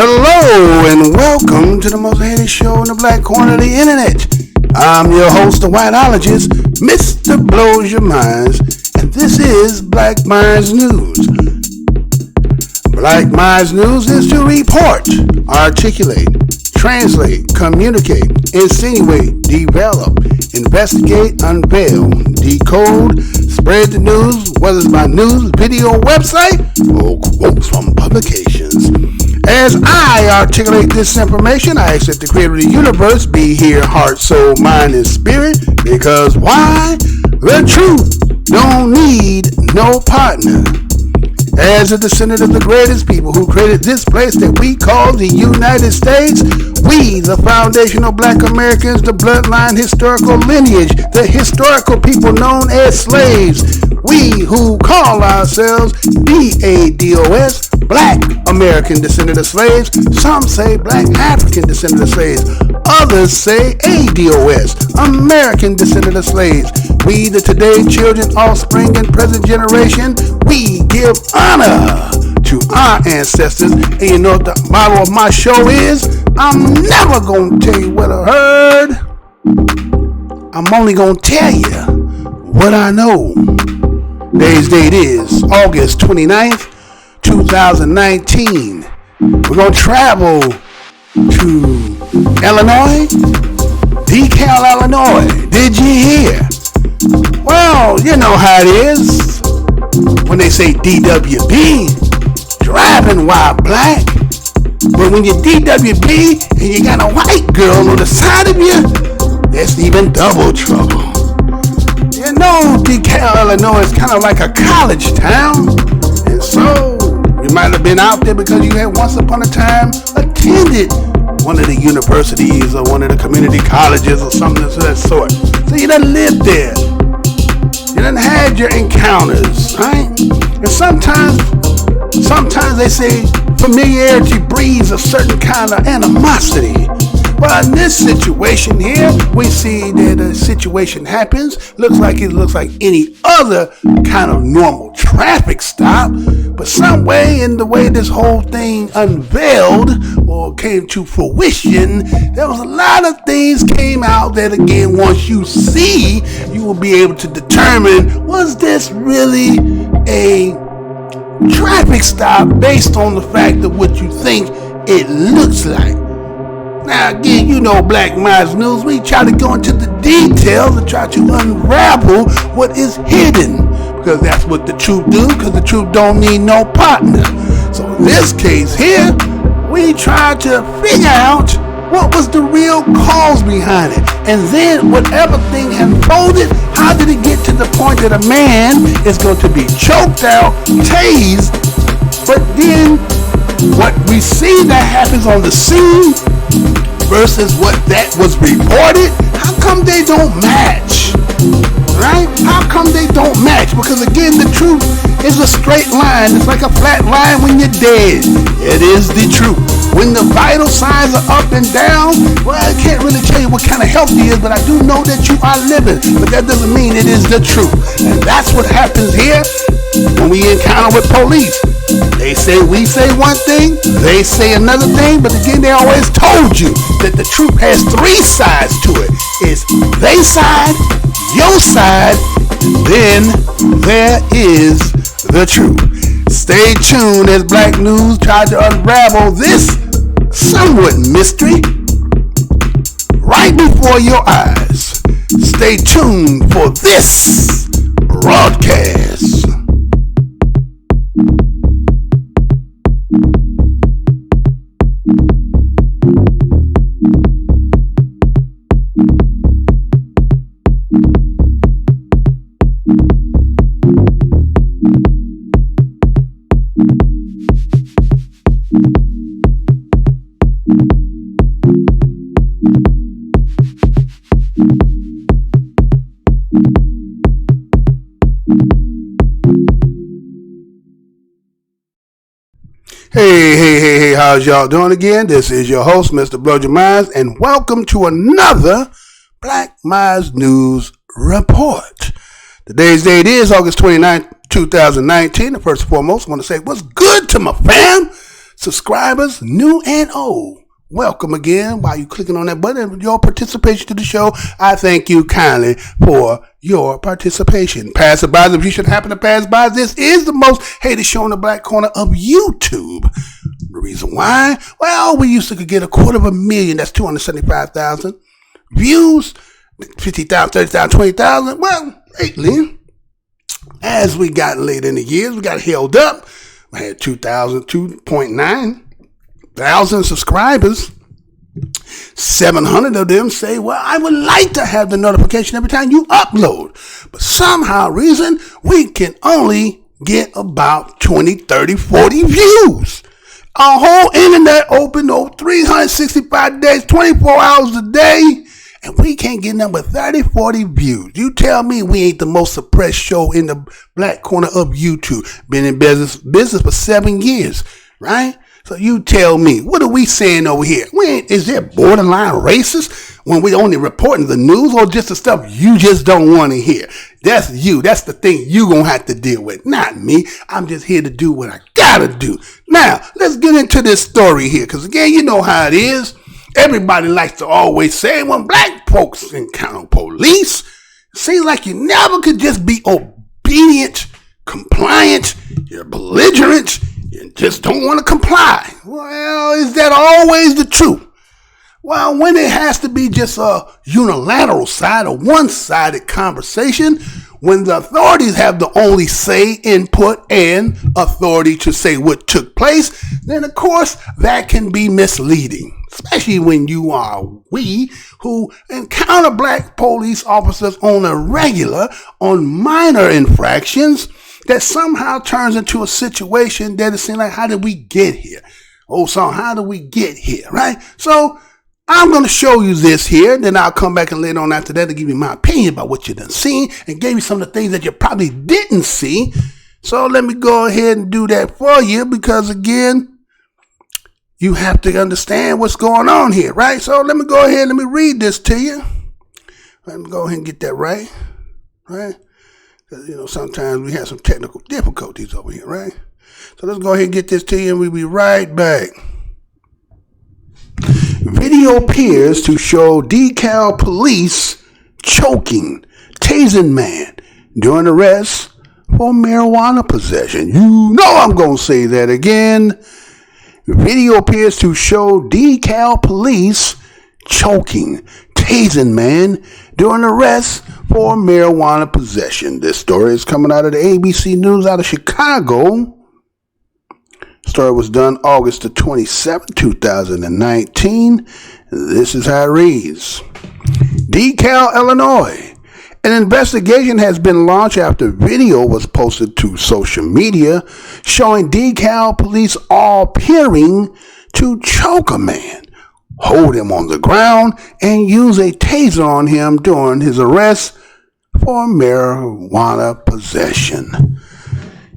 Hello and welcome to the most hated show in the black corner of the internet. I'm your host, the whiteologist, Mr. Blows Your Minds, and this is Black Minds News. Black Minds News is to report, articulate, translate, communicate, insinuate, develop, investigate, unveil, decode, spread the news, whether it's by news, video, website, or quotes from publications. As I articulate this information, I ask that the creator of the universe be here, heart, soul, mind, and spirit, because why? The truth don't need no partner. As a descendant of the greatest people who created this place that we call the United States, we, the foundational black Americans, the bloodline historical lineage, the historical people known as slaves, we who call ourselves BADOS, Black American descendant of slaves, some say Black African descendant of slaves, others say ADOS, American descendant of slaves. We, the today children, offspring, and present generation, we give honor to our ancestors. And you know what the motto of my show is? I'm never going to tell you what I heard. I'm only going to tell you what I know. Today's date is August 29th, 2019. We're going to travel to Illinois, Dekalb, Illinois. Did you hear? Well, you know how it is when they say DWB, driving while black. But when you're DWB and you got a white girl on the side of you, that's even double trouble. You know, Dekalb, Illinois is kind of like a college town. And so, you might have been out there because you had once upon a time attended one of the universities or one of the community colleges or something of that sort. So you done lived there. You done had your encounters, right? And sometimes they say familiarity breeds a certain kind of animosity. Well, in this situation here, we see that a situation happens. Looks like any other kind of normal traffic stop. But some way, in the way this whole thing unveiled or came to fruition, there was a lot of things came out that, again, once you see, you will be able to determine, was this really a traffic stop based on the fact of what you think it looks like? Now, again, you know Black Minds News, we try to go into the details and try to unravel what is hidden, because that's what the truth do, because the truth don't need no partner. So in this case here, we tried to figure out what was the real cause behind it. And then whatever thing unfolded, how did it get to the point that a man is going to be choked out, tased, but then what we see that happens on the scene versus what that was reported, how come they don't match? Right? How come they don't match? Because again, the truth is a straight line. It's like a flat line when you're dead. It is the truth. When the vital signs are up and down, well, I can't really tell you what kind of health it is, but I do know that you are living. But that doesn't mean it is the truth. And that's what happens here when we encounter with police. We say one thing, they say another thing, but again, they always told you that the truth has three sides to it. It's they side, your side, and then there is the truth. Stay tuned as Black News tries to unravel this somewhat mystery right before your eyes. Stay tuned for this broadcast. Hey, how's y'all doing again? This is your host, Mr. Blows Your Minds, and welcome to another Black Minds News Report. Today's date is August 29th, 2019. And first and foremost, I want to say what's good to my fam. subscribers, new and old. Welcome again. While you clicking on that button and your participation to the show, I thank you kindly for your participation. Passerbys, if you should happen to pass by, this is the most hated show in the black corner of YouTube. The reason why? Well, we used to get 250,000. That's 275,000 views. 50,000, 30,000, 20,000. Well, lately, as we got later in the years, we got held up. I had 2.9 thousand subscribers. 700 of them say, well, I would like to have the notification every time you upload. But somehow, reason, we can only get about 20, 30, 40 views. Our whole internet open over 365 days, 24 hours a day. And we can't get number 30, 40 views. You tell me we ain't the most suppressed show in the black corner of YouTube. Been in business for 7 years, right? So you tell me, what are we saying over here? Is there borderline racist when we only reporting the news or just the stuff you just don't want to hear? That's you. That's the thing you gonna have to deal with, not me. I'm just here to do what I gotta do. Now, let's get into this story here, because again, you know how it is. Everybody likes to always say when black folks encounter police, it seems like you never could just be obedient, compliant, you're belligerent, you just don't want to comply. Well, is that always the truth? Well, when it has to be just a unilateral side, a one-sided conversation, when the authorities have the only say, input, and authority to say what took place, then of course that can be misleading. Especially when you are we who encounter black police officers on a regular, on minor infractions, that somehow turns into a situation that it seems like, how did we get here? Oh, so how did we get here, right? So I'm going to show you this here, then I'll come back and later on after that to give you my opinion about what you done seen and give you some of the things that you probably didn't see. So let me go ahead and do that for you, because again, you have to understand what's going on here, right? So let me go ahead and let me read this to you. Let me go ahead and get that right? Because, sometimes we have some technical difficulties over here, right? So let's go ahead and get this to you and we'll be right back. Video appears to show Dekalb police choking, tasing man during arrest for marijuana possession. You know I'm going to say that again. Video appears to show Dekalb police choking, tasing man during arrest for marijuana possession. This story is coming out of the ABC News out of Chicago. Story was done August the 27th, 2019. This is how it reads. Dekalb, Illinois. An investigation has been launched after video was posted to social media showing Dekalb police all appearing to choke a man, hold him on the ground, and use a taser on him during his arrest for marijuana possession.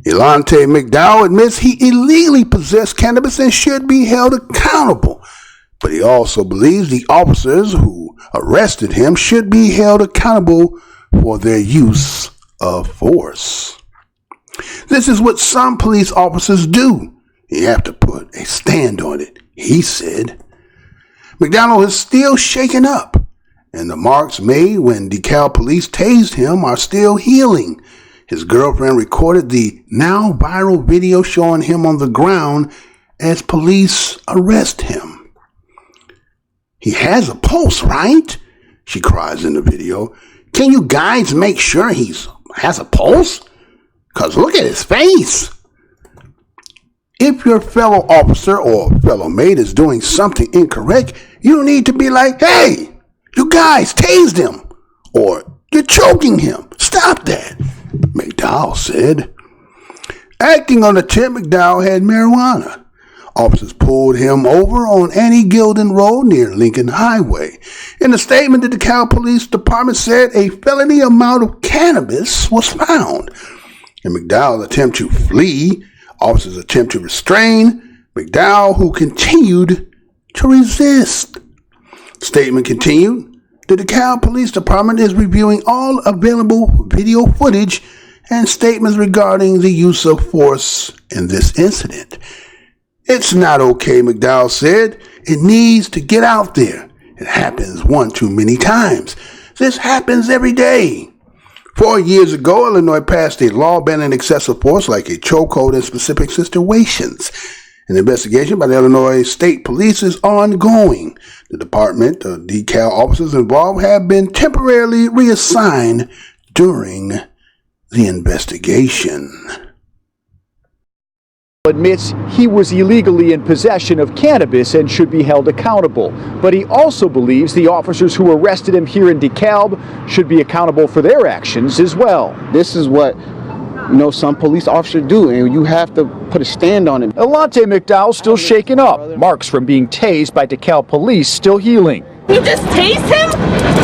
ELONTE McDowell admits he illegally possessed cannabis and should be held accountable, but he also believes the officers who arrested him should be held accountable for their use of force. This is what some police officers do. You have to put a stand on it, he said. McDowell is still shaken up, and the marks made when Dekalb police tased him are still healing. His girlfriend recorded the now viral video showing him on the ground as police arrest him. He has a pulse, right? She cries in the video. Can you guys make sure he has a pulse? Because look at his face. If your fellow officer or fellow mate is doing something incorrect, you need to be like, hey, you guys tased him. Or you're choking him. Stop that, McDowell said. Acting on the tip, McDowell had marijuana. Officers pulled him over on Annie Gilden Road near Lincoln Highway. In a statement, the Dekalb Police Department said a felony amount of cannabis was found. In McDowell's attempt to flee, officers attempt to restrain McDowell, who continued to resist. Statement continued. The Dekalb Police Department is reviewing all available video footage and statements regarding the use of force in this incident. It's not okay, McDowell said. It needs to get out there. It happens one too many times. This happens every day. 4 years ago, Illinois passed a law banning excessive force like a chokehold in specific situations. An investigation by the Illinois State Police is ongoing. The department of Dekalb officers involved have been temporarily reassigned during the investigation. Admits he was illegally in possession of cannabis and should be held accountable. But he also believes the officers who arrested him here in Dekalb should be accountable for their actions as well. This is what, some police officers do, and you have to put a stand on it. ELONTE McDowell still shaken up. Marks from being tased by Dekalb police still healing. You just tased him?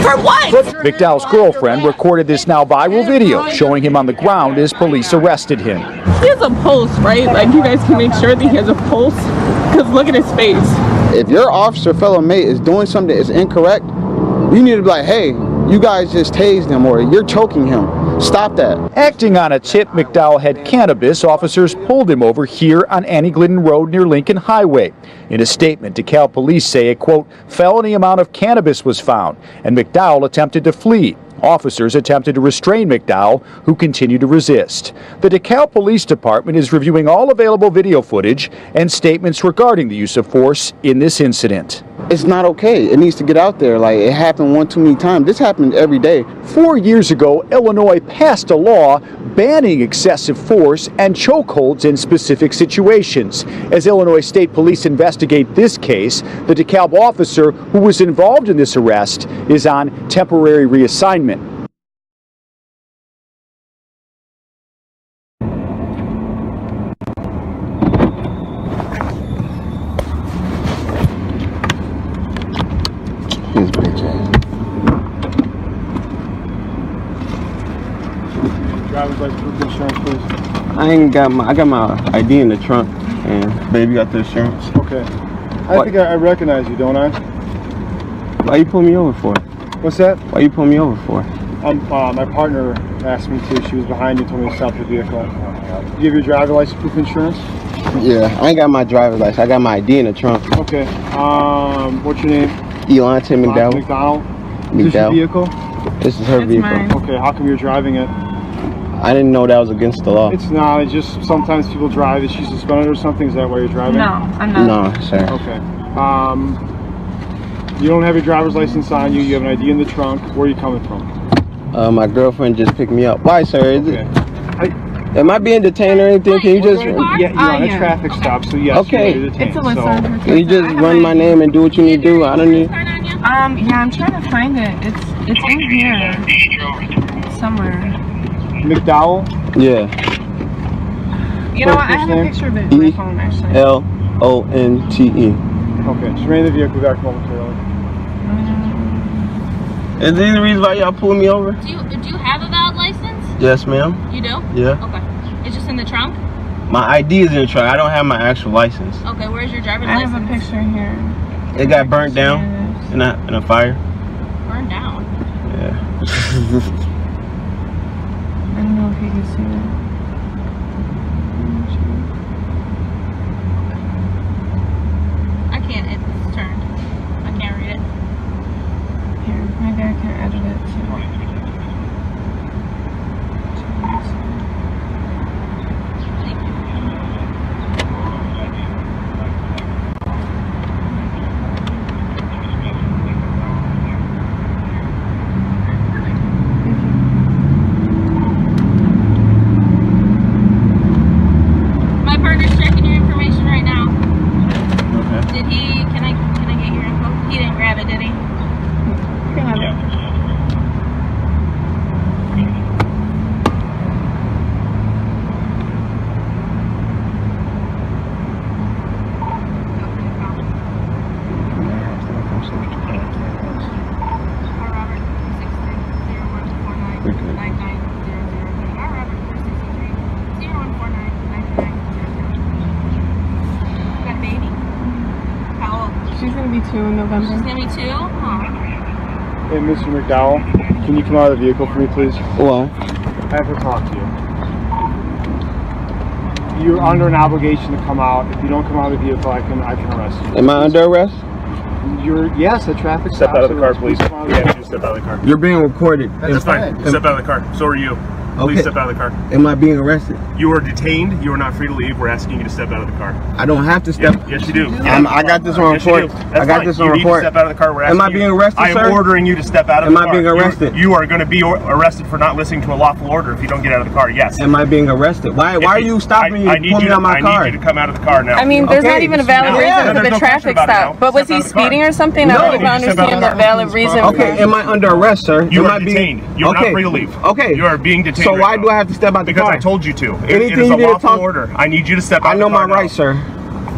For what? McDowell's girlfriend recorded this now viral video showing him on the ground as police arrested him. He has a pulse, right? Like, you guys can make sure that he has a pulse, because look at his face. If your officer, fellow mate, is doing something that is incorrect, you need to be like, hey, you guys just tased him, or you're choking him. Stop that. Acting on a tip McDowell had cannabis, officers pulled him over here on Annie Glidden Road near Lincoln Highway. In a statement, Dekalb police say a, quote, felony amount of cannabis was found, and McDowell attempted to flee. Officers attempted to restrain McDowell, who continued to resist. The Dekalb Police Department is reviewing all available video footage and statements regarding the use of force in this incident. It's not okay. It needs to get out there. Like, it happened one too many times. This happened every day. 4 years ago, Illinois passed a law banning excessive force and chokeholds in specific situations. As Illinois State Police investigate this case, the Dekalb officer who was involved in this arrest is on temporary reassignment. Driver's license, proof of insurance, please. I got my ID in the trunk, and baby got the insurance. Okay. I think I recognize you, don't I? Why you pull me over for? What's that? Why you pull me over for? My partner asked me to. She was behind you, told me to stop the vehicle. You have your driver's license, proof of insurance? Yeah, I ain't got my driver's license. I got my ID in the trunk. Okay. What's your name? ELONTE McDowell. McDowell. Is this your vehicle? This is her vehicle. Mine. Okay. How come you're driving it? I didn't know that was against the law. It's not. It's just sometimes people drive. Is she suspended or something? Is that why you're driving? No, I'm not. No, sir. Okay. You don't have your driver's license on you. You have an ID in the trunk. Where are you coming from? My girlfriend just picked me up. Why, sir? Okay. Am I being detained or anything? Can you just... Yeah, you're on a traffic stop, so yes, okay. you're detained. It's Alyssa. So, Can you just run my name and do what you need to do? I don't need... Yeah, I'm trying to find it. It's in here somewhere. McDowell? Yeah. You know what? I have a picture of it on my phone, actually. ELONTE. Okay, just ran the vehicle back momentarily. Is this the reason why y'all pulled me over? Do you have a valid license? Yes, ma'am. You do? Yeah. Okay. It's just in the trunk? My ID is in the trunk. I don't have my actual license. Okay, where's your driver's I license? have a picture here. It got burnt down in a fire. Burned down? Yeah. I don't know if you can see it. I can't. It's turned. I can't read it. Here, maybe I can edit it too. Thank you. My partner's checking your information right now. Okay. Did he? Can I get your info? He didn't grab it, did he? You can have it. She's gonna be 2 in November. She's gonna be 2? Oh. Hey, Mr. McDowell, can you come out of the vehicle for me, please? Well, I have to talk to you. you're under an obligation to come out. If you don't come out of the vehicle, I can arrest you. Am I under arrest? Yes, a traffic Step stop. out of the car, please. Yeah, you step out of the car. You're being recorded. That's fine. Step out of the car. So are you. Please step out of the car. Am I being arrested? You are detained. You are not free to leave. We're asking you to step out of the car. I don't have to step. Yes, you do. I got this on record. I got this on record. Step out of the car. We're Am asking I being arrested, I am sir? ordering you to step out of the car. Am I being arrested? You are going to be arrested for not listening to a lawful order if you don't get out of the car. Yes. Am I being arrested? Why are you stopping me and pulling me out my car? I need you to come out of the car now. I mean, there's not even a valid reason for There's the no traffic question about it stop. now. But was Step he out of the car. speeding or something? No. I don't even understand the valid reason. Okay, am I under arrest, sir? You am are I detained. You're not free to leave. Okay. You are being detained. So right why now. do I have to step out the car? Because I told you to. It Anything is you a need to lawful talk. order. I need you to step out I of know the car my rights, sir.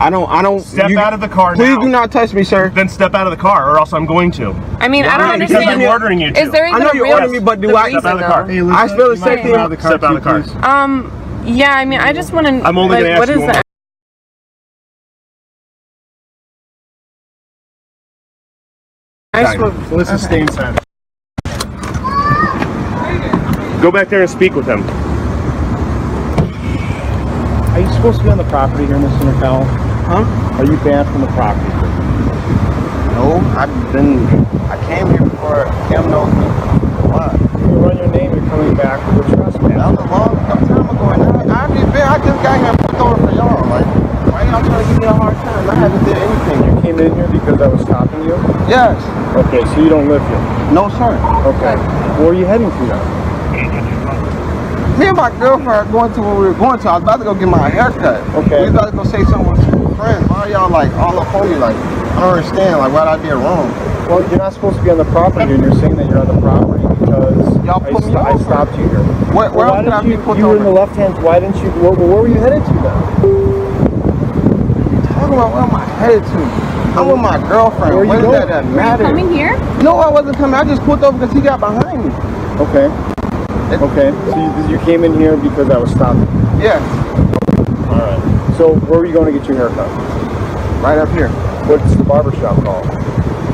I don't. Step out of the car Please now. do not touch me, sir. Then step out of the car, or else I'm going to. I mean, I don't Why? Because understand. I'm ordering you to. Is there even I know a you're real ordering me, but do I reason, step out of the car? though? Hey, Lisa, I feel the you same might thing. come out of the car Step out of the car. please. Yeah, I mean, I just want to. I'm only like, going to ask what you is one that? I just want Melissa stay inside. Go back there and speak with him. Are you supposed to be on the property here, Mr. McCall? Huh? Are you banned from the property? No, I came here before Cam knows me. Why? You run your name, you're coming back with a trespass. That was a long time ago, and I just got here pulled over for y'all. Like, why y'all trying to give me a hard time? I haven't did anything. You came in here because I was stopping you? Yes. Okay, so you don't live here? No, sir. Okay. Where are you heading to then? Me and my girlfriend are going to where we were going to. I was about to go get my hair cut. Okay. We about to go say something with some friends. Why are y'all like all up on me? Like, I don't understand. Like, why did I did wrong? Well, you're not supposed to be on the property, and you're saying that you're on the property because Y'all put me I over. stopped you here. Where Well, else could I be put you were in the over? left hand. Why didn't you? Where were you headed to then? Talking about where am I headed to? I'm with my girlfriend. Where you What going? does that matter? Coming here? No, I wasn't coming. I just pulled over because he got behind me. Okay. Okay. So you came in here because I was stopping. Yes. All right. So where were you going to get your hair cut? Right up here. What's the barbershop called?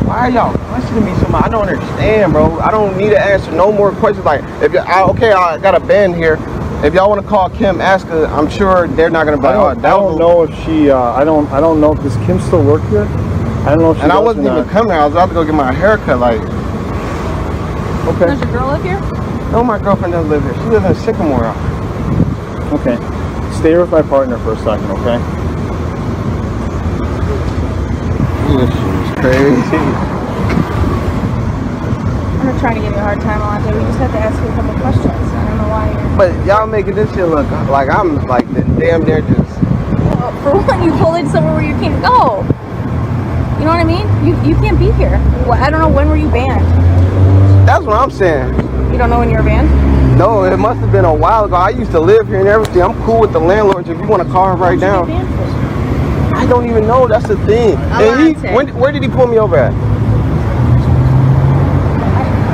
Why are y'all questioning me so much? I don't understand, bro. I don't need to answer no more questions. Like, if you, okay, I got a band here. If y'all want to call Kim, ask her. I'm sure they're not gonna be. I don't know if she. I don't know if does Kim still work here. I don't know if she. And I does wasn't or even not. coming. I was about to go get my hair cut. Like, Okay. Does your girl live here? no, my girlfriend doesn't live here. She lives in Sycamore. Okay. Stay with my partner for a second, okay? This is crazy. I'm not trying to give you a hard time, Elonte. We just have to ask you a couple questions. I don't know why you're... But y'all making this shit look like I'm like damn near just. Well, for one, you pulled in somewhere where you can't go. You know what I mean? You can't be here. Well, I don't know, when were you banned? That's what I'm saying. You don't know when you were banned? No, it must have been a while ago. I used to live here and everything. I'm cool with the landlords. If you want to call him right now, I don't even know. That's the thing. And where did he pull me over at?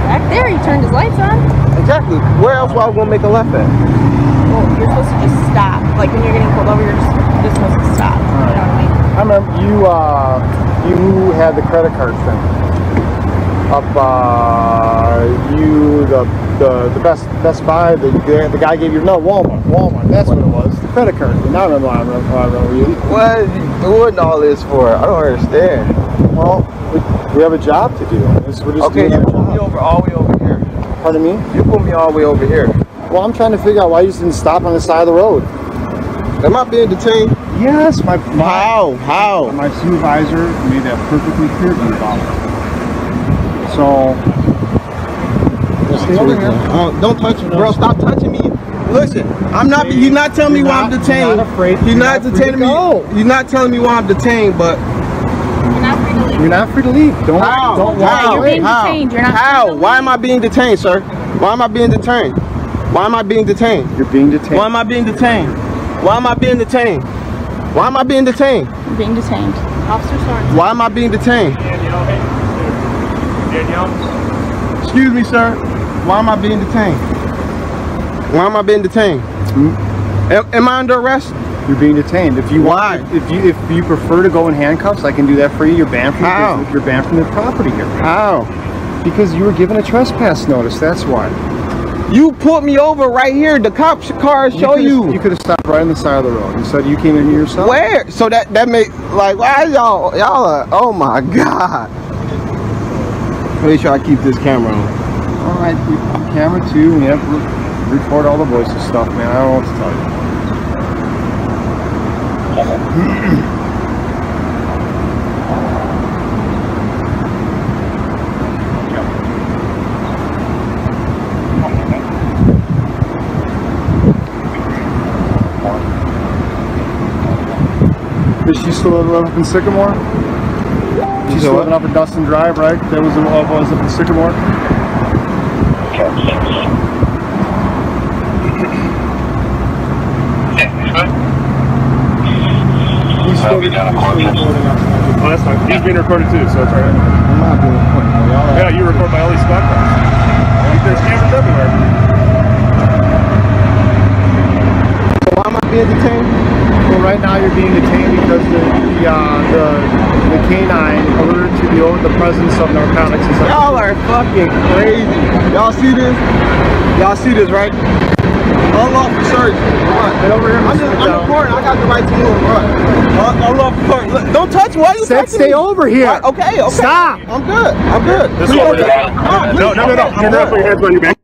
Back there, he turned his lights on. Exactly. Where else was I going to make a left at? Well, you're supposed to just stop. Like when you're getting pulled over, you're just supposed to stop. You know what I mean? I remember you had the credit card thing. Up the Best Buy, the guy gave you Walmart, that's what it was, the credit card. Now I remember you. What is he doing all this for? I don't understand. Well, we have a job to do. We're just Okay, doing you our pulled me job. over all the way over here. Pardon me? You pulled me all the way over here. Well, I'm trying to figure out why you just didn't stop on the side of the road. Am I being detained? Yes, my How? my supervisor made that perfectly clear to me about it. So, stay over here. Don't touch me, bro. Stop touching me. Listen, I'm not. You're not telling me why I'm detained. You're not afraid. You're not detaining me. You're not telling me why I'm detained, but You're not free to leave. You're not free to leave. Don't how? Yeah, you're being detained. You're not free How? to Why am I leave. being detained, sir? Why am I being detained? Why am I being detained? You're being detained. Why am I being detained? Why am I being detained? Why am I being detained? You're being detained. Officer Sorensen. Why am I being detained? Danielle? Excuse me, sir. Why am I being detained? Why am I being detained? Am I under arrest? You're being detained. If you Why? want, if you prefer to go in handcuffs, I can do that for you. You're banned from How? the business. You're banned from the property here. How? Because you were given a trespass notice. That's why. You put me over right here. The cop car show you. You could have stopped right on the side of the road. You said you came in here yourself. Where? So that make like why y'all are, oh my god. Make sure I keep this camera on. All right, keep the camera too. We have to record all the voices stuff, man. I don't know what to tell you. Is she still living up in Sycamore? She's still living up in Dustin Drive, right? That was up in Sycamore? He's still recording us. Oh, that's fine. He's being recorded too, so it's alright. I'm not being recorded. Yeah, you record by all these spot cars. There's cameras everywhere. So why am I being detained? Well, right now you're being detained because the canine alerted to the presence of narcotics. Y'all are fucking crazy. Y'all see this? Y'all see this, right? Unlawful search. Right over here. I'm recording. I got the right to move. Right. Unlawful search. Don't touch me. Why you touching Stay me? over here. Right, okay. Stop. I'm good. I'm good. This is what we're doing. No. I'm gonna put your hands on your back.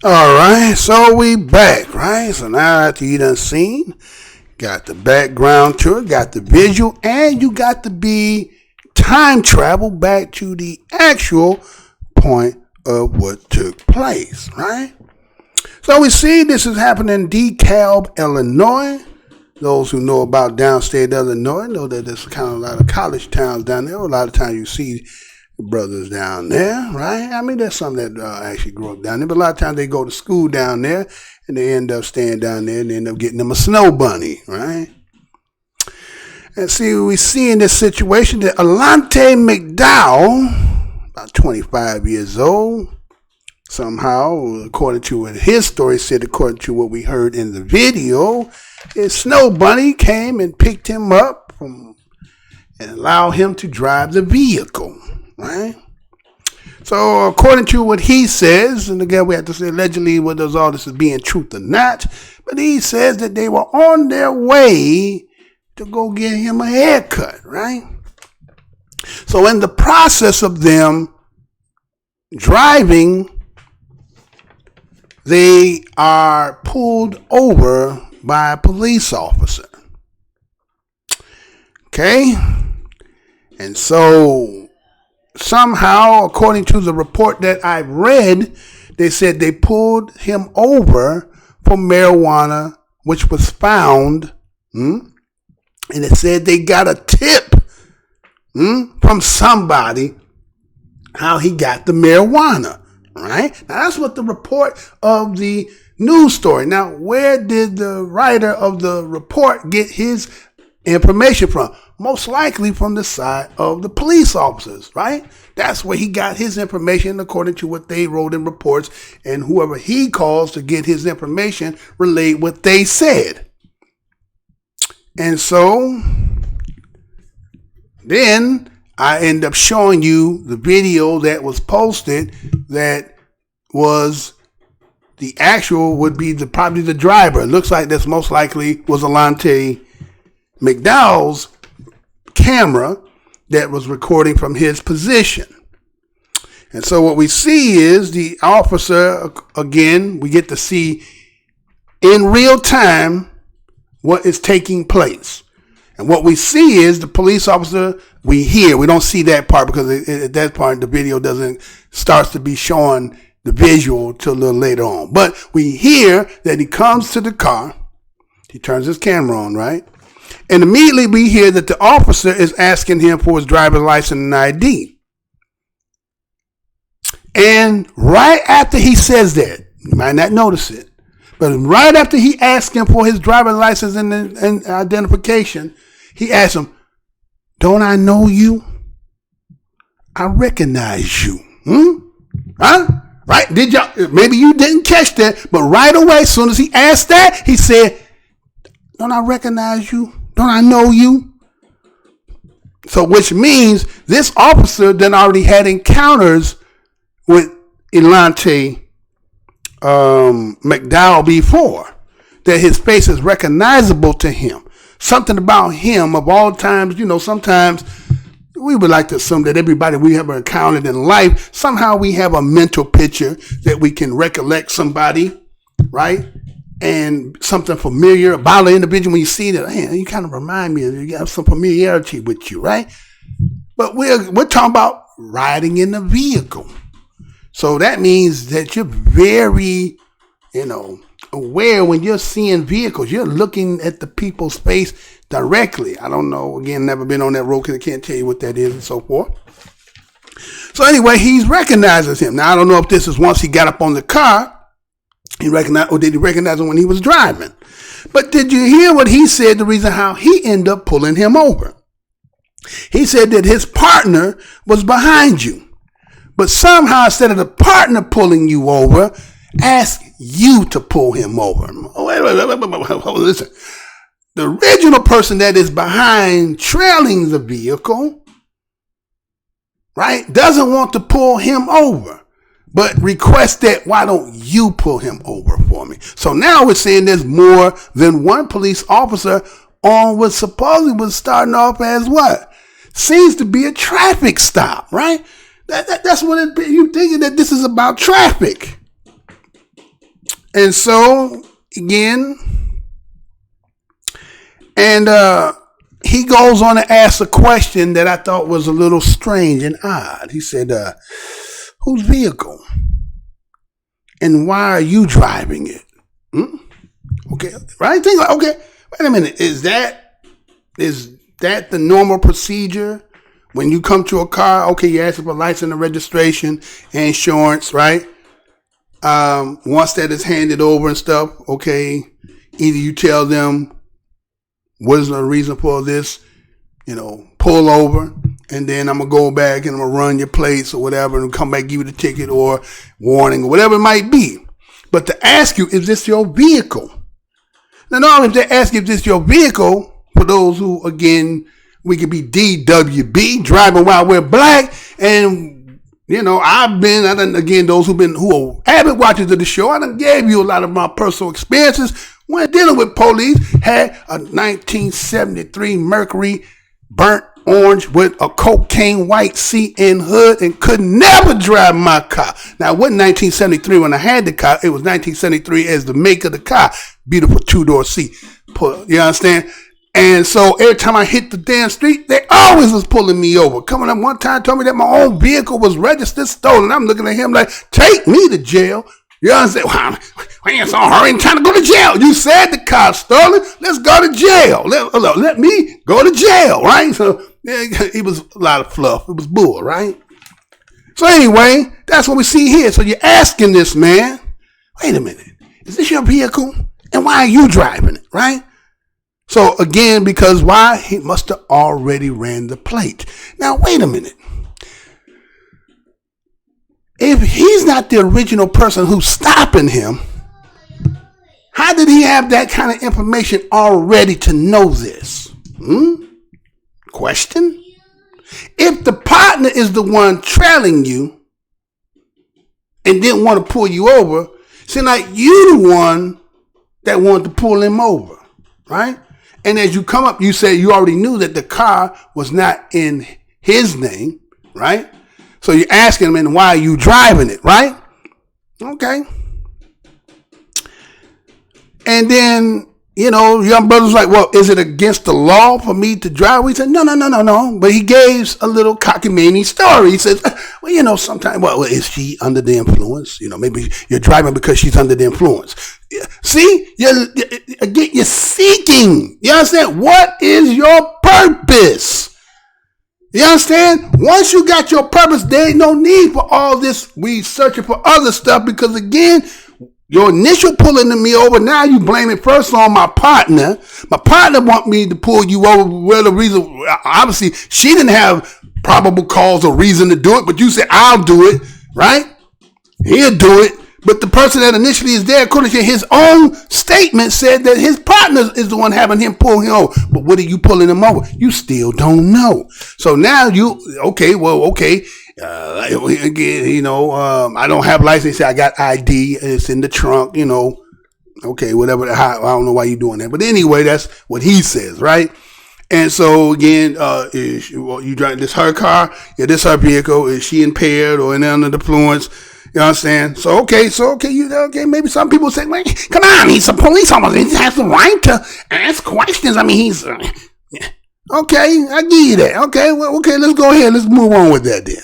All right, so we back, right? So now after you done seen, got the background tour, got the visual, and you got to be time travel back to the actual point of what took place, right? So we see this is happening in Dekalb, Illinois. Those who know about downstate Illinois know that there's kind of a lot of college towns down there. A lot of times you see brothers down there, right? I mean, there's some that actually grew up down there, but a lot of times they go to school down there and they end up staying down there and they end up getting them a snow bunny, right? And see, we see in this situation that ELONTE McDowell, about 25 years old, somehow, according to what his story said, according to what we heard in the video, his snow bunny came and picked him up and allowed him to drive the vehicle. Right? So according to what he says, and again we have to say allegedly whether all this is being truth or not, but he says that they were on their way to go get him a haircut, right? So in the process of them driving, they are pulled over by a police officer. Okay? And so somehow, according to the report that I've read, they said they pulled him over for marijuana, which was found, and it said they got a tip from somebody how he got the marijuana, right? Now, that's what the report of the news story. Now, where did the writer of the report get his information from? Most likely from the side of the police officers, right? That's where he got his information according to what they wrote in reports, and whoever he calls to get his information relate what they said. And so then I end up showing you the video that was posted that was the actual would be probably the driver. It looks like this most likely was ELONTE McDowell's camera that was recording from his position. And so what we see is the officer, again, we get to see in real time what is taking place. And what we see is the police officer, we don't see that part because at that part the video starts to be showing the visual till a little later on. But we hear that he comes to the car, he turns his camera on, right? And immediately we hear that the officer is asking him for his driver's license and ID. And right after he says that, you might not notice it, but right after he asks him for his driver's license and identification, he asks him, "Don't I know you? I recognize you." Huh? Right? Did y'all? Maybe you didn't catch that, but right away, as soon as he asked that, he said, "Don't I recognize you? Don't I know you?" So, which means this officer then already had encounters with ELONTE McDowell before, that his face is recognizable to him. Something about him, of all times, sometimes we would like to assume that everybody we have encountered in life, somehow we have a mental picture that we can recollect somebody, right? And something familiar about an individual. When you see that, man, you kind of remind me, you have some familiarity with you, right? But we're talking about riding in a vehicle. So that means that you're very, aware when you're seeing vehicles. You're looking at the people's face directly. I don't know. Again, never been on that road because I can't tell you what that is and so forth. So anyway, he recognizes him. Now, I don't know if this is once he got up on the car, he recognized, or did he recognize him when he was driving? But did you hear what he said, the reason how he ended up pulling him over? He said that his partner was behind you. But somehow, instead of the partner pulling you over, ask you to pull him over. Wait, listen. The original person that is behind trailing the vehicle, right, doesn't want to pull him over, but requests that, why don't you pull him over for me? So now we're saying there's more than one police officer on what supposedly was starting off as what? Seems to be a traffic stop, right? That's what you thinking that this is about traffic. And so, again, and he goes on to ask a question that I thought was a little strange and odd. He said, whose vehicle? And why are you driving it? Okay, right? Think like, okay, wait a minute. Is that the normal procedure? When you come to a car, okay, you ask for license and registration and insurance, right? Once that is handed over and stuff, okay, either you tell them what is the reason for this, pull over, and then I'm going to go back and I'm going to run your plates or whatever and come back, give you the ticket or warning or whatever it might be. But to ask you, is this your vehicle? Now, not only if they ask you if this your vehicle, for those who, again, we could be DWB, driving while we're black. And, again, those who are avid watchers of the show, I done gave you a lot of my personal experiences when dealing with police. Had a 1973 Mercury burnt orange with a cocaine white seat and hood and could never drive my car. Now, it wasn't 1973 when I had the car. It was 1973 as the make of the car. Beautiful two-door seat. You understand? And so every time I hit the damn street, they always was pulling me over. Coming up one time, told me that my own vehicle was registered stolen. I'm looking at him like, take me to jail. You understand? Well, I ain't so hurry and trying to go to jail. You said the car's stolen. Let's go to jail. Let me go to jail, right? So it was a lot of fluff. It was bull, right? So anyway, that's what we see here. So you're asking this man, wait a minute, is this your vehicle? And why are you driving it, right? So again, because why? He must have already ran the plate. Now, wait a minute. If he's not the original person who's stopping him, how did he have that kind of information already to know this? Question. If the partner is the one trailing you and didn't want to pull you over, Seemed like you the one that wanted to pull him over, right? And as you come up, you say you already knew that the car was not in his name, right? So you're asking him, and why are you driving it, right? Okay. And then, young brother's like, well, is it against the law for me to drive? We said, no. But he gave a little cockamamie story. He says, well, sometimes, well, is she under the influence? Maybe you're driving because she's under the influence. See, you're seeking. You understand? What is your purpose? You understand? Once you got your purpose, there ain't no need for all this. We searching for other stuff because, again, your initial pulling me over, now you blame it first on my partner. My partner want me to pull you over. Well, the reason, obviously, she didn't have probable cause or reason to do it, but you said, I'll do it, right? He'll do it. But the person that initially is there, according to his own statement, said that his partner is the one having him pull him over. But what are you pulling him over? You still don't know. So now okay. Again, I don't have license. I got ID. It's in the trunk, Okay, whatever. I don't know why you're doing that. But anyway, that's what he says, right? And so again, you drive this her car? Yeah, this her vehicle. Is she impaired or under the influence? You understand? So okay, maybe some people say, well, come on, he's a police officer. He has the right to ask questions. I mean, he's okay, I give you that. Okay, let's go ahead. Let's move on with that then.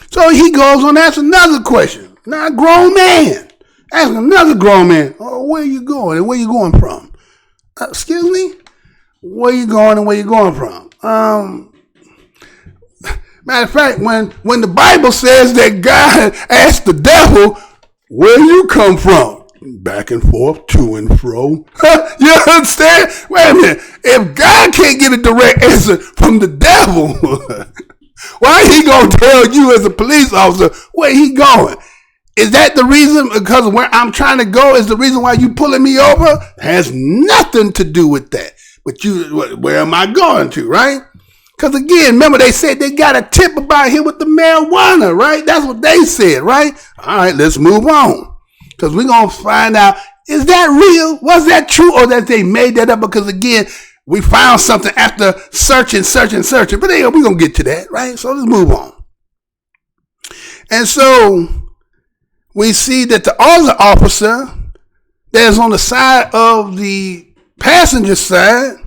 So he goes on to ask another question. Now, a grown man. Ask another grown man, oh, where you going and where you going from? Excuse me? Where you going and where you going from? Matter of fact, when the Bible says that God asked the devil, where you come from? Back and forth, to and fro. You understand? Wait a minute. If God can't get a direct answer from the devil, why he gonna tell you as a police officer where he going? Is that the reason? Because where I'm trying to go is the reason why you pulling me over? It has nothing to do with that. But where am I going to, right? Because again, remember they said they got a tip about him with the marijuana, right? That's what they said, right? All right, let's move on. Because we're going to find out, is that real? Was that true? Or that they made that up? Because again, we found something after searching. But anyway, we're going to get to that, right? So let's move on. And so we see that the other officer that is on the side of the passenger side,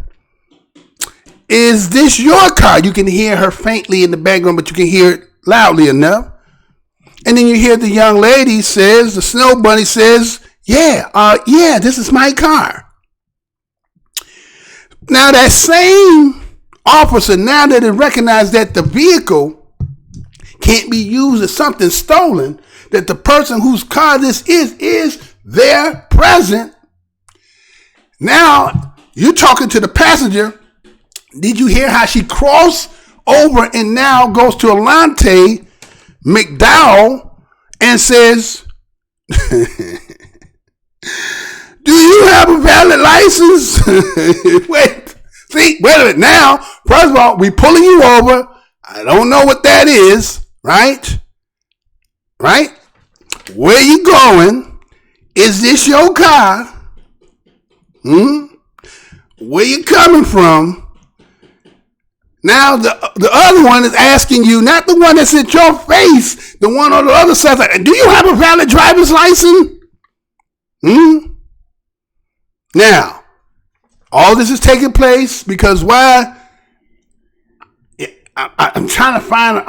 is this your car? You can hear her faintly in the background, but you can hear it loudly enough. And then you hear the young lady says, the snow bunny says, yeah, this is my car. Now that same officer, now that it recognized that the vehicle can't be used as something stolen, that the person whose car this is there present. Now you're talking to the passenger. Did you hear how she crossed over and now goes to ELONTE McDowell and says, do you have a valid license? Wait a minute. Now, first of all, we pulling you over. I don't know what that is, right? Right? Where you going? Is this your car? Where you coming from? Now, the other one is asking you, not the one that's at your face, the one on the other side, like, do you have a valid driver's license? Now, all this is taking place because why? I'm trying to find,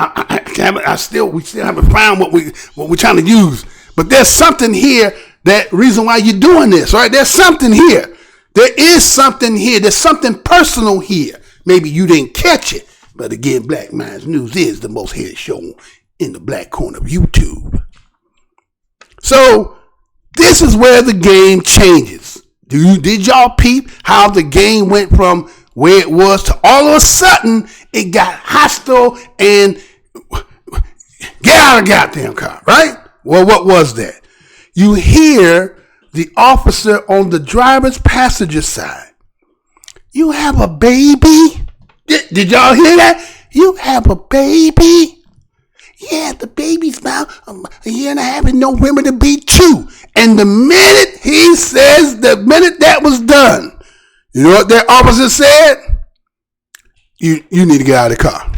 we still haven't found what we're trying to use. But there's something here, that reason why you're doing this, right? There's something here. There is something here. There's something personal here. Maybe you didn't catch it, but again, Black Minds News is the most hated show in the black corner of YouTube. So this is where the game changes. Did y'all peep how the game went from where it was to all of a sudden it got hostile and get out of the goddamn car, right? Well, what was that? You hear the officer on the driver's passenger side. You have a baby? Did y'all hear that? You have a baby? Yeah, the baby's about a year and a half in November to be 2. And the minute that was done, you know what that officer said? You need to get out of the car.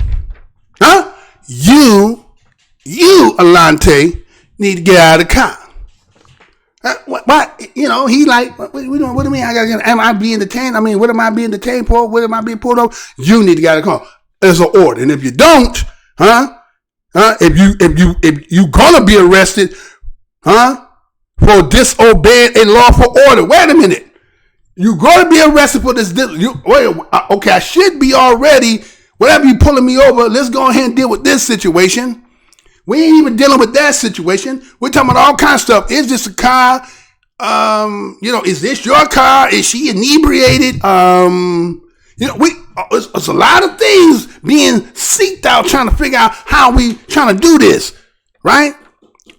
Huh? You, ELONTE, need to get out of the car. What? You know, he like, what do you mean? Am I being detained? I mean, what am I being detained for? What am I being pulled over? You need to get out of the car. There's an order. And if you don't, if you gonna be arrested, for disobeying a lawful order. Wait a minute. You're gonna be arrested for this. Okay, I should be already. Whatever you pulling me over, let's go ahead and deal with this situation. We ain't even dealing with that situation. We're talking about all kinds of stuff. Is this a car? Is this your car? Is she inebriated? It's a lot of things being seeked out, trying to figure out how we trying to do this, right?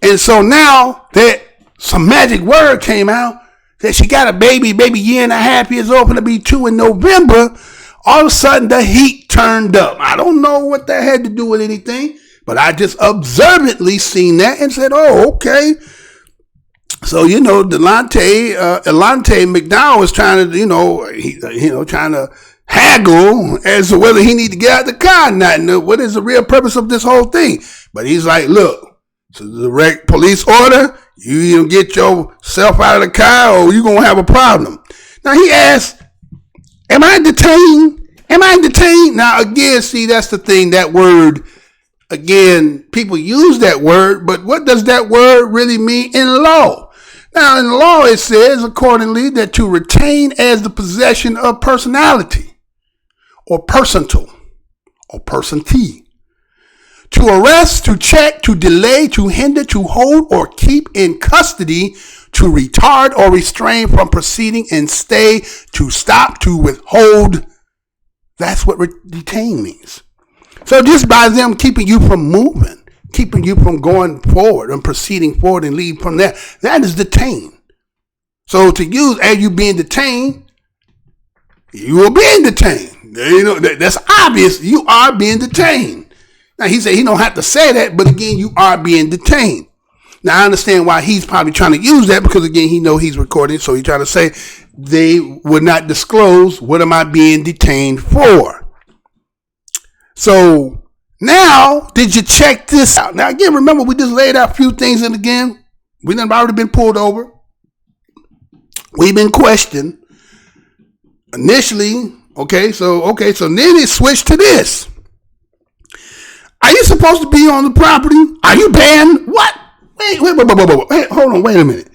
And so now that some magic word came out that she got a baby 1.5 years old, going to be 2 in November, all of a sudden the heat turned up. I don't know what that had to do with anything, but I just observantly seen that and said, oh, okay. So, ELONTE McDowell is trying to, trying to haggle as to whether he need to get out of the car or not. And what is the real purpose of this whole thing? But he's like, look, so the direct police order, you either get yourself out of the car or you're going to have a problem. Now he asked, am I detained? Now again, see, that's the thing, that word, again, people use that word, but what does that word really mean in law? Now in law, it says accordingly that to retain as the possession of personality or personal or personty. To arrest, to check, to delay, to hinder, to hold or keep in custody, to retard or restrain from proceeding and stay, to stop, to withhold. That's what detain means. So just by them keeping you from moving, keeping you from going forward and proceeding forward and leave from there, that is detain. So to use as you being detained, you are being detained. That's obvious. You are being detained. Now, he said he don't have to say that, but again, you are being detained. Now, I understand why he's probably trying to use that because, again, he know he's recording, so he's trying to say they would not disclose what am I being detained for. So, now, did you check this out? Now, again, remember, we just laid out a few things, and again, we done already been pulled over. We've been questioned. Initially, so then it switched to this. Are you supposed to be on the property? Are you banned? What? Wait, hold on, wait a minute.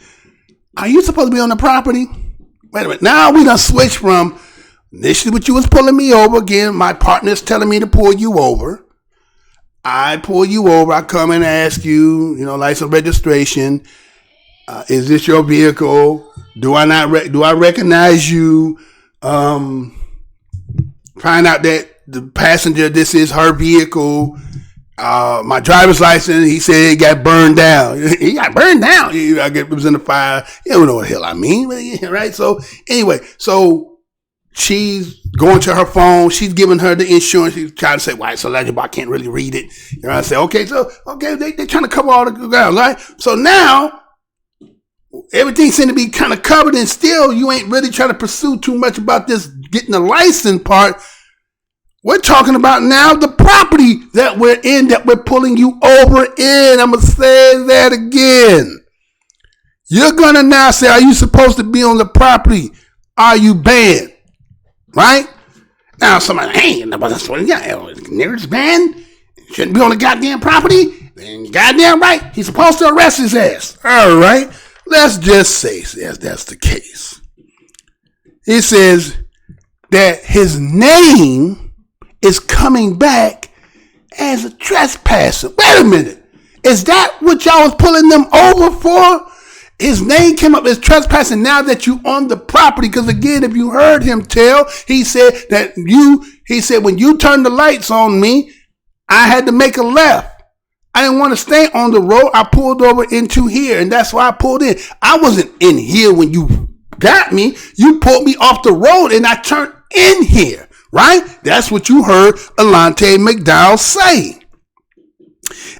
Are you supposed to be on the property? Wait a minute. Now we done switched from initially what you was pulling me over. Again, my partner's telling me to pull you over. I pull you over. I come and ask you, license registration. Is this your vehicle? Do I recognize you? Find out that the passenger, this is her vehicle. My driver's license, he said it got burned down. He got burned down. I guess it was in the fire. You don't know what the hell I mean, right? So anyway, so she's going to her phone. She's giving her the insurance. She's trying to say, why it's so legible, I can't really read it. I say, okay, they're trying to cover all the ground, right? So now, everything seems to be kind of covered, and still you ain't really trying to pursue too much about this getting the license part. We're talking about now the property that we're in, that we're pulling you over in. I'm going to say that again. You're going to now say, are you supposed to be on the property? Are you banned? Right? Now somebody, hey, that's what nigger's banned. Shouldn't be on the goddamn property. Then goddamn right. He's supposed to arrest his ass. All right. Let's just say that's the case. It says that his name is coming back as a trespasser. Wait a minute. Is that what y'all was pulling them over for? His name came up as trespassing now that you on the property. Because again, if you heard him tell, he said when you turned the lights on me, I had to make a left. I didn't want to stay on the road. I pulled over into here, and that's why I pulled in. I wasn't in here when you got me. You pulled me off the road, and I turned in here. Right? That's what you heard ELONTE McDowell say.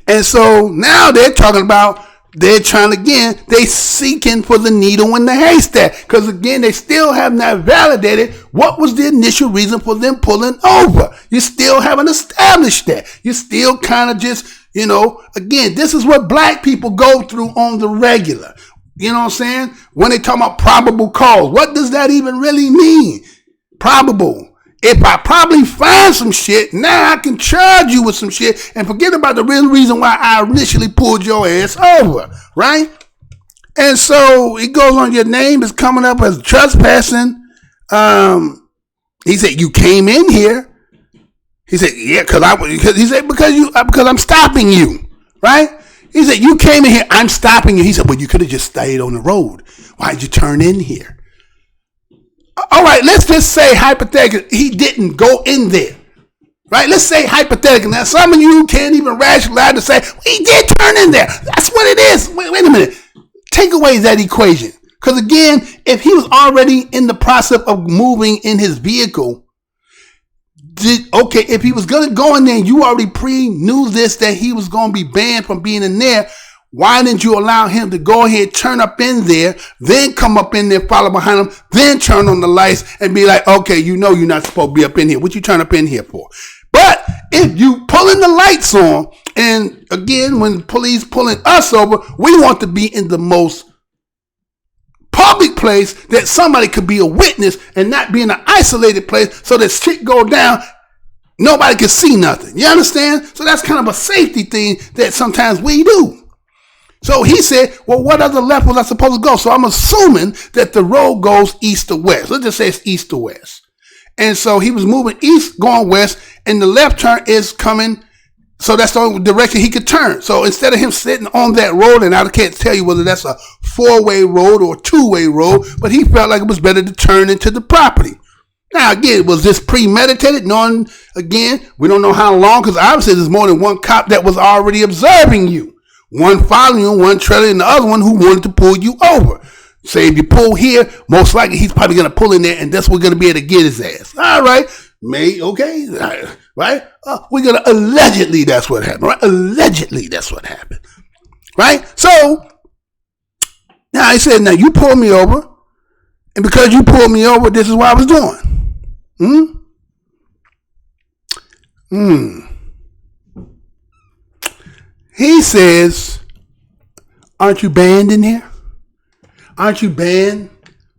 And so now they're talking about they're trying again, they seeking for the needle in the haystack. Because again, they still have not validated what was the initial reason for them pulling over. You still haven't established that. You still kind of just, again, this is what black people go through on the regular. You know what I'm saying? When they talk about probable cause, what does that even really mean? Probable. If I probably find some shit, now I can charge you with some shit and forget about the real reason why I initially pulled your ass over, right? And so it goes on, your name is coming up as trespassing. He said, you came in here. He said, yeah, because I'm stopping you, right? He said, you came in here, I'm stopping you. He said, well, you could have just stayed on the road. Why'd you turn in here? All right, let's just say hypothetically, he didn't go in there, right? Let's say hypothetically. Now, some of you can't even rationalize to say, well, he did turn in there. That's what it is. Wait a minute. Take away that equation. Because again, if he was already in the process of moving in his vehicle, if he was going to go in there and you already knew this, that he was going to be banned from being in there, why didn't you allow him to go ahead, turn up in there, then come up in there, follow behind him, then turn on the lights and be like, okay, you're not supposed to be up in here. What you turn up in here for? But if you pulling the lights on, and again, when police pulling us over, we want to be in the most public place that somebody could be a witness and not be in an isolated place so that shit go down, nobody can see nothing. You understand? So that's kind of a safety thing that sometimes we do. So he said, well, what other left was I supposed to go? So I'm assuming that the road goes east to west. Let's just say it's east to west. And so he was moving east, going west, and the left turn is coming. So that's the only direction he could turn. So instead of him sitting on that road, and I can't tell you whether that's a 4-way road or a 2-way road, but he felt like it was better to turn into the property. Now, again, was this premeditated? Knowing, again, we don't know how long, because obviously there's more than one cop that was already observing you. One following you, one trailing, and the other one who wanted to pull you over. Say if you pull here, most likely he's probably going to pull in there, and that's what we're going to be able to get his ass. All right. Okay. Right? We're going to allegedly that's what happened. Right? Allegedly that's what happened. Right? So, now he said, now you pulled me over, and because you pulled me over, this is what I was doing. He says, aren't you banned in here? Aren't you banned?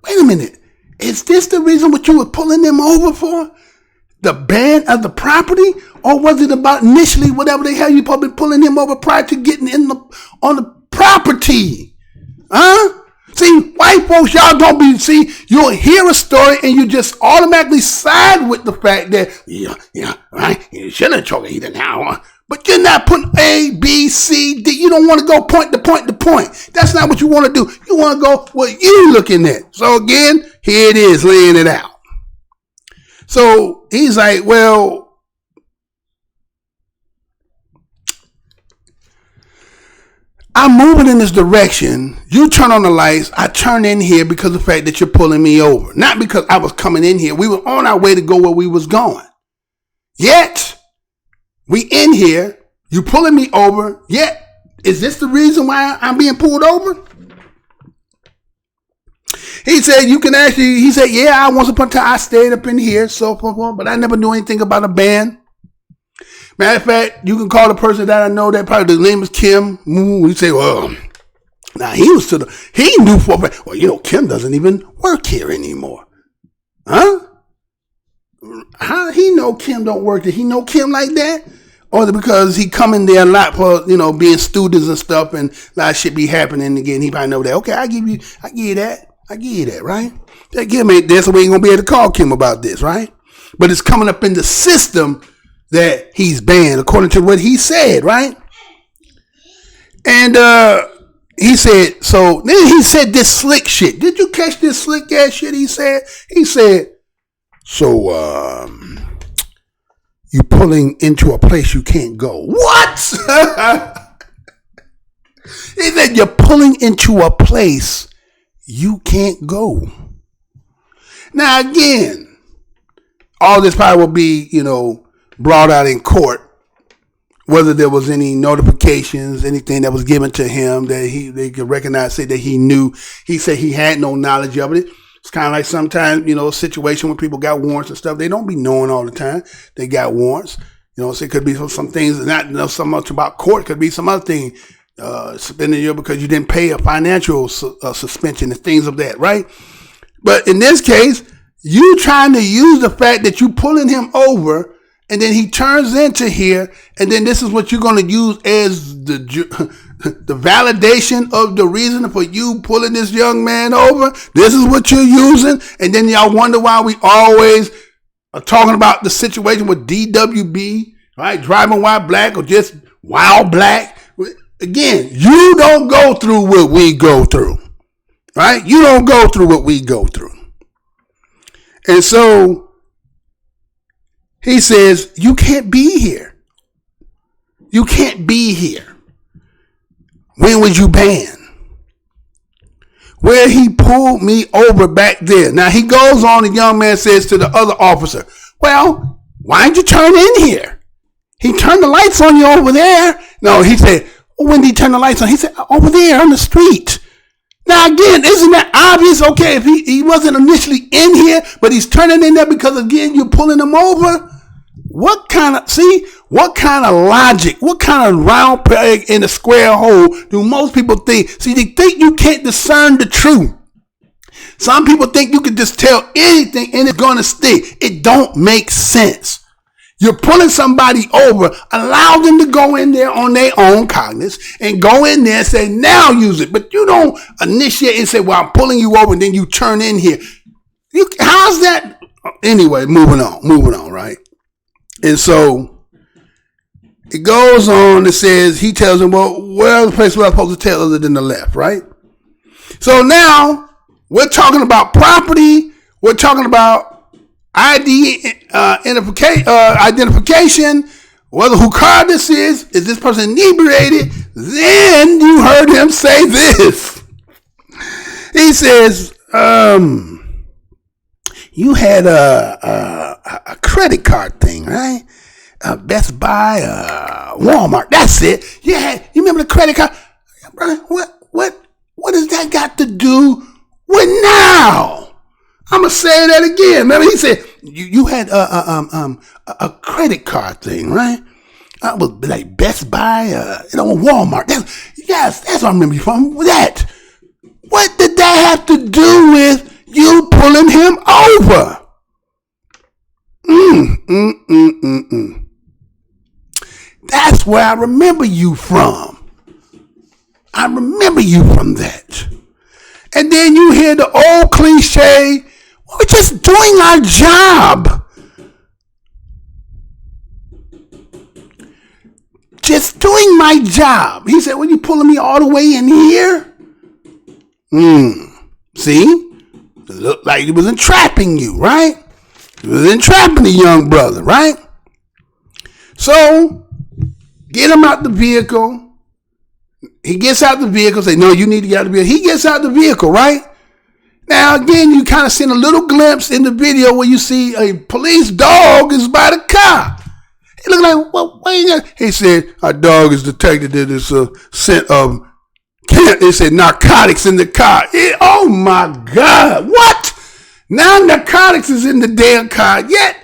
Wait a minute. Is this the reason what you were pulling them over for? The ban of the property? Or was it about initially whatever the hell you probably pulling him over prior to getting on the property? Huh? See, white folks, y'all don't you'll hear a story and you just automatically side with the fact that, right? You shouldn't have choken either now. But you're not putting A, B, C, D. You don't want to go point to point to point. That's not what you want to do. You want to go what you looking at. So again, here it is, laying it out. So he's like, well, I'm moving in this direction. You turn on the lights. I turn in here because of the fact that you're pulling me over. Not because I was coming in here. We were on our way to go where we was going. Yet, we in here, you pulling me over, yet, is this the reason why I'm being pulled over? He said, yeah, once upon a time I stayed up in here, so forth, but I never knew anything about a ban. Matter of fact, you can call the person that I know that probably the name is Kim. We say, well, now he knew for a fact, well, Kim doesn't even work here anymore. Huh? How he know Kim don't work? Did he know Kim like that? Or because he come in there a lot for, being students and stuff and a lot of shit be happening again. He probably know that. Okay, I give you that, right? That Kim ain't there, so we ain't gonna be able to call Kim about this, right? But it's coming up in the system that he's banned, according to what he said, right? And he said, so then he said this slick shit. Did you catch this slick ass shit he said? He said, so, you pulling into a place you can't go. What? He said you're pulling into a place you can't go. Now, again, all this probably will be, brought out in court whether there was any notifications, anything that was given to him that they could recognize, say that he knew. He said he had no knowledge of it. It's kind of like sometimes, a situation when people got warrants and stuff. They don't be knowing all the time they got warrants. So it could be some things not know so much about court. Could be some other thing, suspending you because you didn't pay a financial suspension and things of that, right? But in this case, you trying to use the fact that you pulling him over, and then he turns into here, and then this is what you're going to use as the validation of the reason for you pulling this young man over. This is what you're using, and then y'all wonder why we always are talking about the situation with DWB, right? Driving while black or just while black. Again, you don't go through what we go through, right? You don't go through what we go through. And so he says, you can't be here. You can't be here. When was you banned? Where he pulled me over back there. Now he goes on, the young man says to the other officer, well, why didn't you turn in here? He turned the lights on you over there. No, he said, well, when did he turn the lights on? He said, over there on the street. Now again, isn't that obvious? Okay, if he wasn't initially in here, but he's turning in there because again, you're pulling him over. What kind of logic, what kind of round peg in a square hole do most people think? See, they think you can't discern the truth. Some people think you can just tell anything and it's going to stick. It don't make sense. You're pulling somebody over, allow them to go in there on their own cognizance and go in there and say, now use it. But you don't initiate and say, well, I'm pulling you over, and then you turn in here. How's that? Anyway, moving on, right? And so it goes on, it says, he tells him, well, where's the place where I'm supposed to tell other than the left, right? So now we're talking about property. We're talking about ID identification, whether who car this is this person inebriated? Then you heard him say this. He says, you had a credit card thing, right? Best Buy, Walmart. That's it. You remember the credit card? What does that got to do with now? I'm gonna say that again. Remember, he said you had a credit card thing, right? Was like Best Buy, Walmart. That's what I remember you from. That. What did that have to do with you pulling him over? That's where I remember you from. I remember you from that. And then you hear the old cliche, we're just doing our job. Just doing my job. He said, well, you pulling me all the way in here? See? It looked like he was entrapping you, right? He was entrapping the young brother, right? So, get him out the vehicle. He gets out the vehicle, say, no, you need to get out the vehicle. He gets out the vehicle, right? Now, again, you kind of seen a little glimpse in the video where you see a police dog is by the car. He looked like, well, wait. He said, our dog is detected that it's a scent of, they said narcotics in the car. Oh my God, what? Now narcotics is in the damn car. Yet,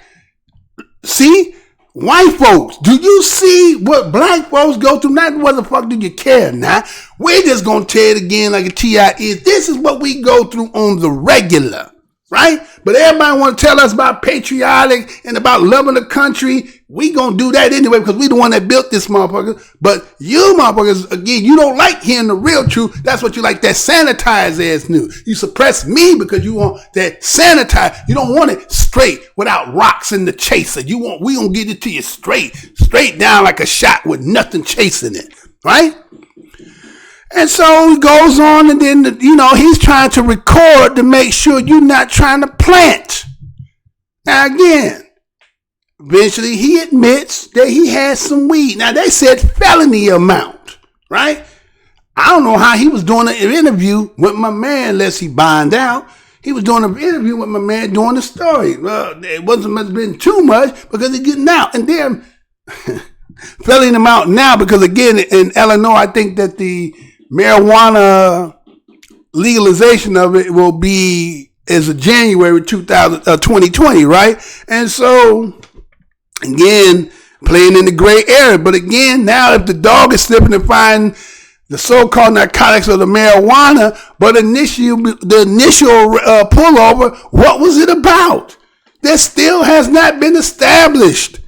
see, white folks, do you see what black folks go through? Not what the fuck do you care now? We're just going to tell it again like a T.I. is. This is what we go through on the regular, right? But everybody want to tell us about patriotic and about loving the country. We going to do that anyway because we the one that built this motherfucker. But you motherfuckers, again, you don't like hearing the real truth. That's what you like, that sanitized ass news. You suppress me because you want that sanitized. You don't want it straight without rocks in the chaser. We going to get it to you straight down like a shot with nothing chasing it, right? And so he goes on, and then, he's trying to record to make sure you're not trying to plant. Now, again, eventually he admits that he has some weed. Now, they said felony amount, right? I don't know how he was doing an interview with my man unless he bond out. He was doing an interview with my man doing the story. Well, it wasn't been too much because he's getting out. And then filling them out now because, again, in Illinois, I think that the marijuana legalization of it will be as of January 2020, right? And so, again, playing in the gray area. But again, now if the dog is slipping and finding the so-called narcotics of the marijuana, but the initial pullover, what was it about? That still has not been established.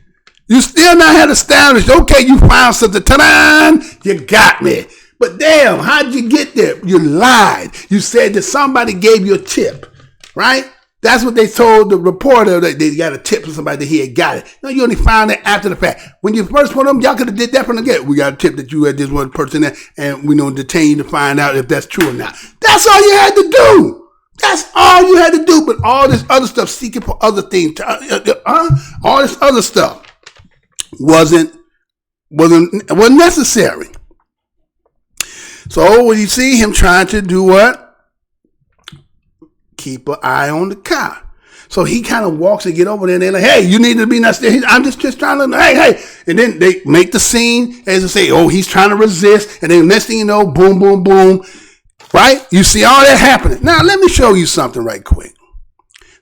You still not had established. Okay, you found something. Ta-da! You got me. But damn, how'd you get there? You lied. You said that somebody gave you a tip, right? That's what they told the reporter, that they got a tip from somebody that he had got it. No, you only found it after the fact. When you first put them, y'all could have did that from the get. We got a tip that you had this one person there, and we don't detain you to find out if that's true or not. That's all you had to do. That's all you had to do. But all this other stuff, seeking for other things, all this other stuff wasn't necessary. So when you see him trying to do what? Keep an eye on the car. So he kind of walks and get over there and they're like, hey, you need to be not there. I'm just trying to, hey. And then they make the scene as they say, oh, he's trying to resist. And then next thing you know, boom, boom, boom. Right? You see all that happening. Now, let me show you something right quick.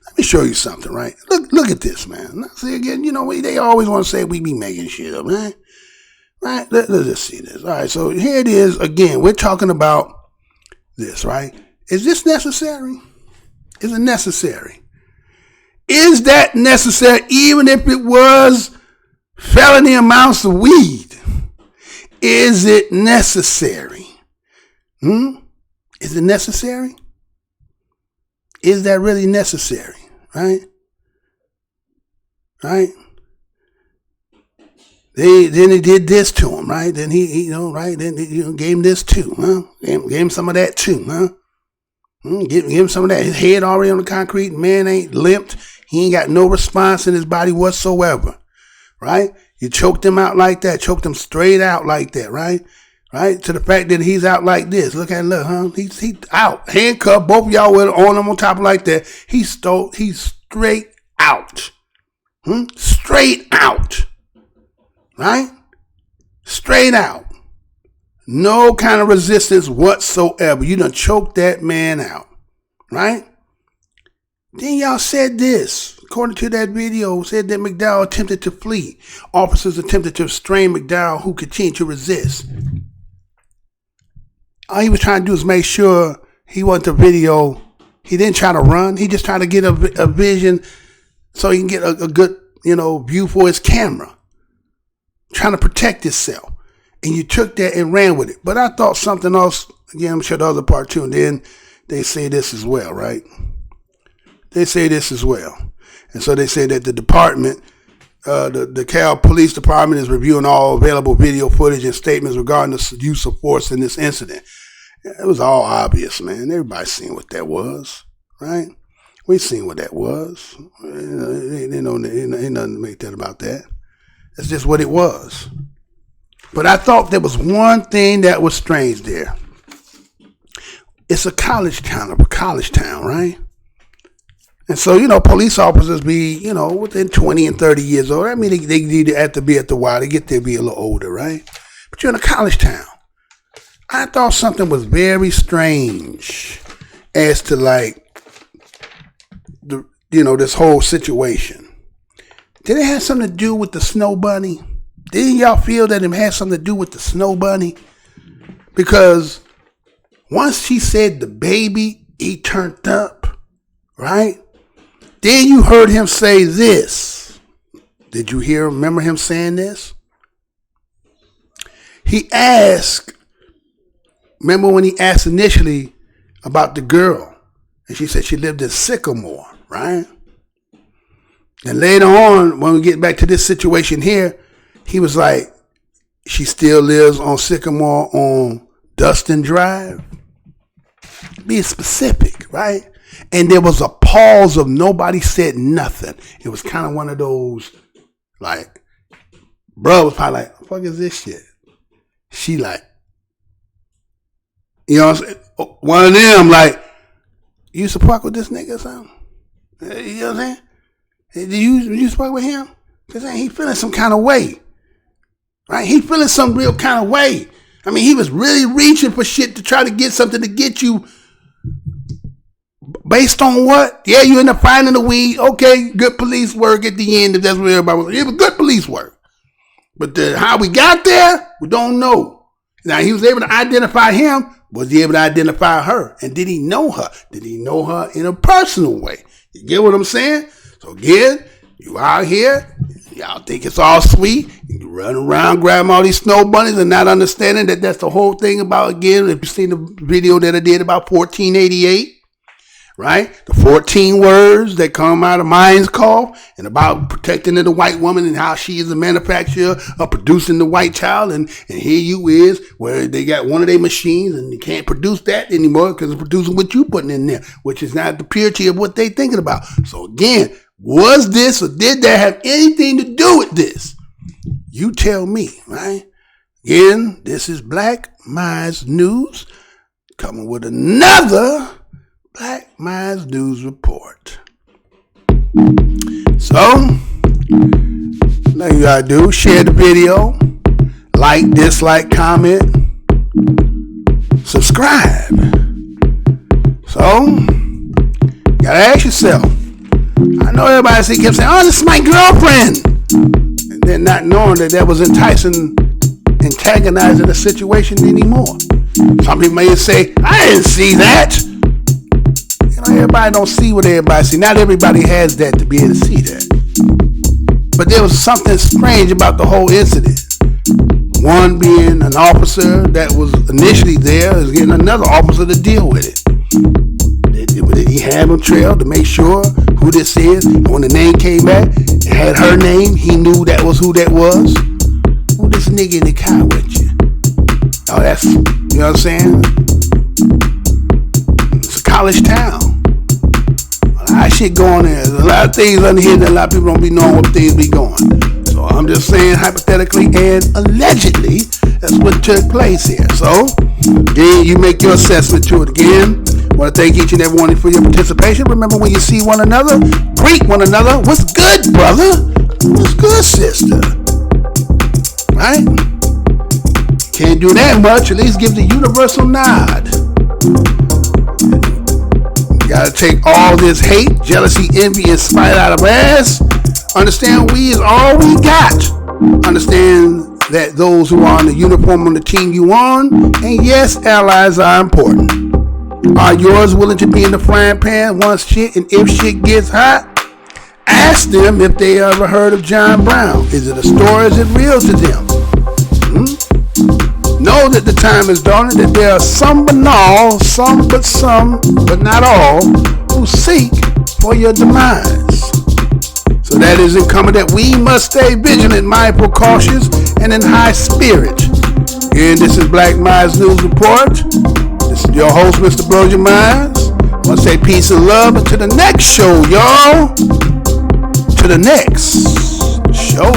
Let me show you something, right? Look at this, man. Now, see again, you know, they always want to say we be making shit up, man. Right? Let's just see this. All right, so here it is. Again, we're talking about this, right? Is this necessary? Is it necessary? Is that necessary even if it was felony amounts of weed? Is it necessary? Is it necessary? Is that really necessary? Right? Right? Then they did this to him, right? Then he right? Then gave him this too, huh? Gave him some of that too, huh? Give him some of that. His head already on the concrete. Man ain't limped. He ain't got no response in his body whatsoever, right? You choked him out like that. Choked him straight out like that, right? Right? To the fact that he's out like this. Look, huh? He's out. Handcuffed. Both of y'all with on him on top like that. He's straight out. Straight out. Right? Straight out. No kind of resistance whatsoever. You done choked that man out. Right? Then y'all said this. According to that video, said that McDowell attempted to flee. Officers attempted to restrain McDowell, who continued to resist. All he was trying to do is make sure he wasn't the video. He didn't try to run. He just tried to get a vision so he can get a good, view for his camera. Trying to protect himself. And you took that and ran with it. But I thought something else. Again, I'm sure the other part too. And then they say this as well, right? They say this as well. And so they say that the department, the DeKalb Police Department, is reviewing all available video footage and statements regarding the use of force in this incident. It was all obvious, man. Everybody's seen what that was, right? We seen what that was. Ain't nothing to make that about that. That's just what it was. But I thought there was one thing that was strange there. It's a college town, right? And so, police officers be, within 20 and 30 years old. I mean, they need to have to be at the Y. They get to be a little older, right? But you're in a college town. I thought something was very strange as to this whole situation. Did it have something to do with the snow bunny? Didn't y'all feel that it had something to do with the snow bunny? Because once she said the baby, he turned up, right? Then you heard him say this. Did you remember him saying this? He asked, remember when he asked initially about the girl, and she said she lived in Sycamore, right? And later on, when we get back to this situation here, he was like, she still lives on Sycamore on Dustin Drive. Be specific, right? And there was a pause of nobody said nothing. It was kind of one of those, bro was probably like, what the fuck is this shit? She like, what I'm saying? One of them you used to fuck with this nigga or something? You know what I'm saying? Did you fuck with him? Because he feeling some kind of way. right? He feeling some real kind of way. I mean, he was really reaching for shit to try to get something to get you. Based on what? Yeah, you end up finding the weed. Okay, good police work at the end. If that's what everybody was. It was good police work. But how we got there, we don't know. Now, he was able to identify him. Was he able to identify her? And did he know her? Did he know her in a personal way? You get what I'm saying? So again, you out here, y'all think it's all sweet. You run around grabbing all these snow bunnies and not understanding that that's the whole thing about, again, if you've seen the video that I did about 1488, right? The 14 words that come out of MINDZ call and about protecting the white woman and how she is the manufacturer of producing the white child. And here you is where they got one of their machines and you can't produce that anymore because it's producing what you putting in there, which is not the purity of what they thinking about. So again, was this or did that have anything to do with this? You tell me, right? Again, this is Black MINDZ News coming with another Black MINDZ News report. So, now you gotta do, share the video, like, dislike, comment, subscribe. So, you gotta ask yourself. I know everybody kept saying, oh, this is my girlfriend. And then not knowing that was antagonizing the situation anymore. Some people may say, I didn't see that. Everybody don't see what everybody see. Not everybody has that to be able to see that. But there was something strange about the whole incident. One being an officer that was initially there is getting another officer to deal with it. He had him trailed to make sure who this is. And when the name came back, it had her name. He knew that was who that was. Who this nigga in the car with you? Oh, that's, you know what I'm saying? It's a college town. A lot of shit going there. There's a lot of things under here that a lot of people don't be knowing what things be going. So I'm just saying hypothetically and allegedly that's what took place here. So again, you make your assessment to it. Again, I want to thank each and every one for your participation. Remember, when you see one another, greet one another. What's good, brother? What's good, sister? Right? Can't do that much. At least give the universal nod. Gotta take all this hate, jealousy, envy, and spite out of ass. Understand we is all we got. Understand that those who are on the uniform on the team you on, and yes, allies are important. Are yours willing to be in the frying pan once shit, and if shit gets hot, ask them if they ever heard of John Brown. Is it a story? Is it real to them? Know that the time is dawning, that there are some but not all, who seek for your demise. So that is incumbent that we must stay vigilant, mindful, cautious, and in high spirit. Again, this is Black MINDZ News Report. This is your host, Mr. Blows Your Minds. I want to say peace and love, and to the next show, y'all. To the next show.